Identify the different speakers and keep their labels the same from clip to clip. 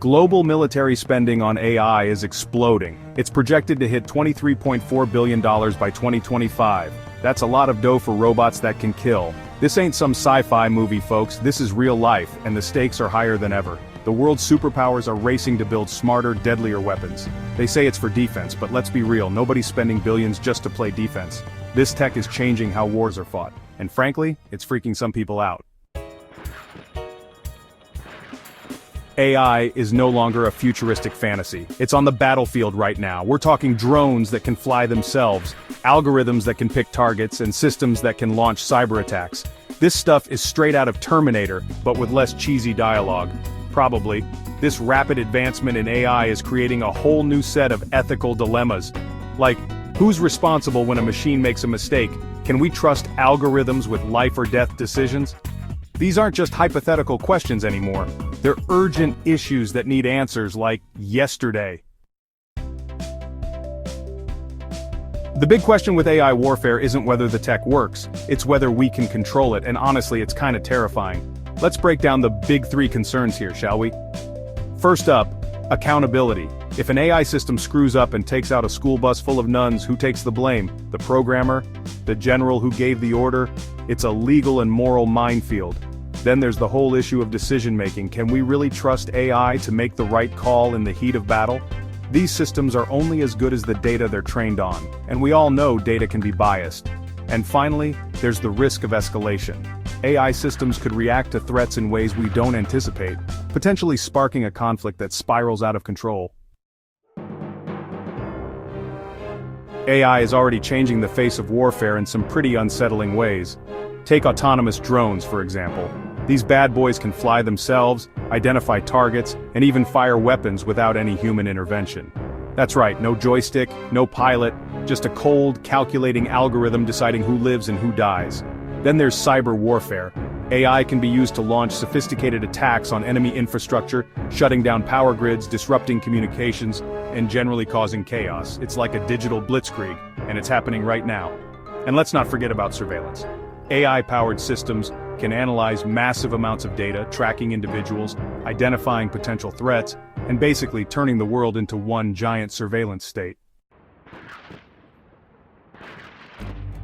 Speaker 1: Global military spending on AI is exploding. It's projected to hit $23.4 billion by 2025. That's a lot of dough for robots that can kill. This ain't some sci-fi movie, folks, this is real life, and the stakes are higher than ever. The world's superpowers are racing to build smarter, deadlier weapons. They say it's for defense, but let's be real, nobody's spending billions just to play defense. This tech is changing how wars are fought. And frankly, it's freaking some people out. AI is no longer a futuristic fantasy. It's on the battlefield right now. We're talking drones that can fly themselves, algorithms that can pick targets, and systems that can launch cyber attacks. This stuff is straight out of Terminator, but with less cheesy dialogue. Probably. This rapid advancement in AI is creating a whole new set of ethical dilemmas. Like, who's responsible when a machine makes a mistake? Can we trust algorithms with life or death decisions? These aren't just hypothetical questions anymore. They're urgent issues that need answers like yesterday. The big question with AI warfare isn't whether the tech works, it's whether we can control it, and honestly, it's kinda terrifying. Let's break down the big three concerns here, shall we? First up, accountability. If an AI system screws up and takes out a school bus full of nuns, who takes the blame? The programmer? The general who gave the order? It's a legal and moral minefield. Then there's the whole issue of decision-making. Can we really trust AI to make the right call in the heat of battle? These systems are only as good as the data they're trained on, and we all know data can be biased. And finally, there's the risk of escalation. AI systems could react to threats in ways we don't anticipate, potentially sparking a conflict that spirals out of control. AI is already changing the face of warfare in some pretty unsettling ways. Take autonomous drones, for example. These bad boys can fly themselves, identify targets, and even fire weapons without any human intervention. That's right, no joystick, no pilot, just a cold, calculating algorithm deciding who lives and who dies. Then there's cyber warfare. AI can be used to launch sophisticated attacks on enemy infrastructure, shutting down power grids, disrupting communications, and generally causing chaos. It's like a digital blitzkrieg, and it's happening right now. And let's not forget about surveillance. AI-powered systems can analyze massive amounts of data, tracking individuals, identifying potential threats, and basically turning the world into one giant surveillance state.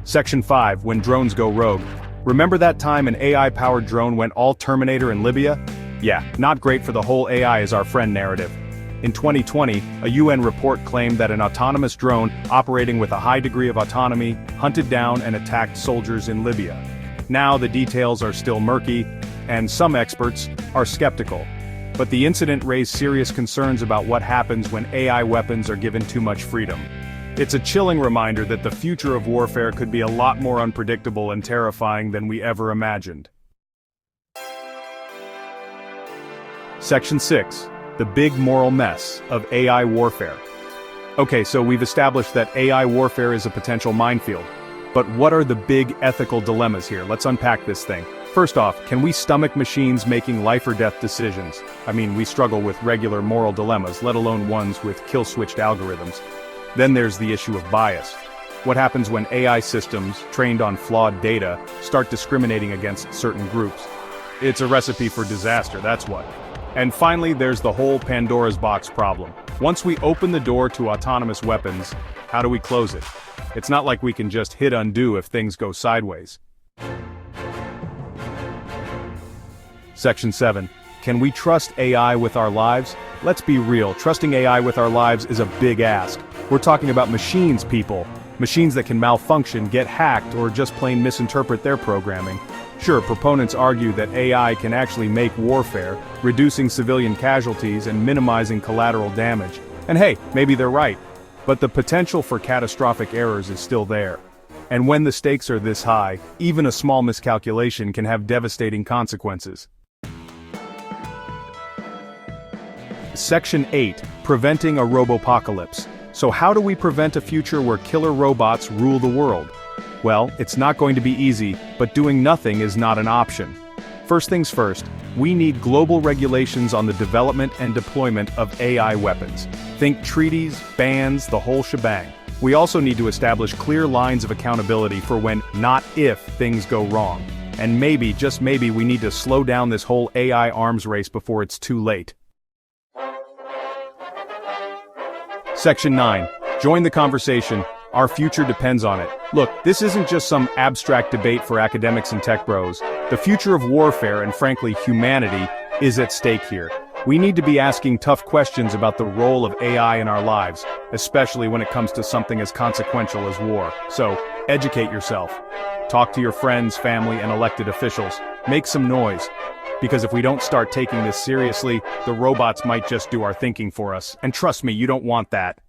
Speaker 1: Section 5, when drones go rogue. Remember that time an AI-powered drone went all Terminator in Libya? Yeah, not great for the whole AI is our friend narrative. In 2020, a UN report claimed that an autonomous drone operating with a high degree of autonomy hunted down and attacked soldiers in Libya. Now the details are still murky, and some experts are skeptical. But the incident raised serious concerns about what happens when AI weapons are given too much freedom. It's a chilling reminder that the future of warfare could be a lot more unpredictable and terrifying than we ever imagined. Section 6. The big moral mess of AI warfare. Okay, so we've established that AI warfare is a potential minefield. But what are the big ethical dilemmas here? Let's unpack this thing. First off, can we stomach machines making life or death decisions? I mean, we struggle with regular moral dilemmas, let alone ones with kill-switched algorithms. Then there's the issue of bias. What happens when AI systems, trained on flawed data, start discriminating against certain groups? It's a recipe for disaster, that's what. And finally, there's the whole Pandora's box problem. Once we open the door to autonomous weapons, how do we close it? It's not like we can just hit undo if things go sideways. Section 7. Can we trust AI with our lives? Let's be real, trusting AI with our lives is a big ask. We're talking about machines, people. Machines that can malfunction, get hacked, or just plain misinterpret their programming. Sure, proponents argue that AI can actually make warfare, reducing civilian casualties and minimizing collateral damage. And hey, maybe they're right. But the potential for catastrophic errors is still there. And when the stakes are this high, even a small miscalculation can have devastating consequences. Section 8. Preventing a robopocalypse. So how do we prevent a future where killer robots rule the world? Well, it's not going to be easy, but doing nothing is not an option. First things first, we need global regulations on the development and deployment of AI weapons. Think treaties, bans, the whole shebang. We also need to establish clear lines of accountability for when, not if, things go wrong. And maybe, just maybe, we need to slow down this whole AI arms race before it's too late. Section 9. Join the conversation. Our future depends on it. Look, this isn't just some abstract debate for academics and tech bros. The future of warfare and frankly humanity is at stake here. We need to be asking tough questions about the role of AI in our lives, especially when it comes to something as consequential as war. So, educate yourself. Talk to your friends, family, and elected officials. Make some noise. Because if we don't start taking this seriously, the robots might just do our thinking for us. And trust me, you don't want that.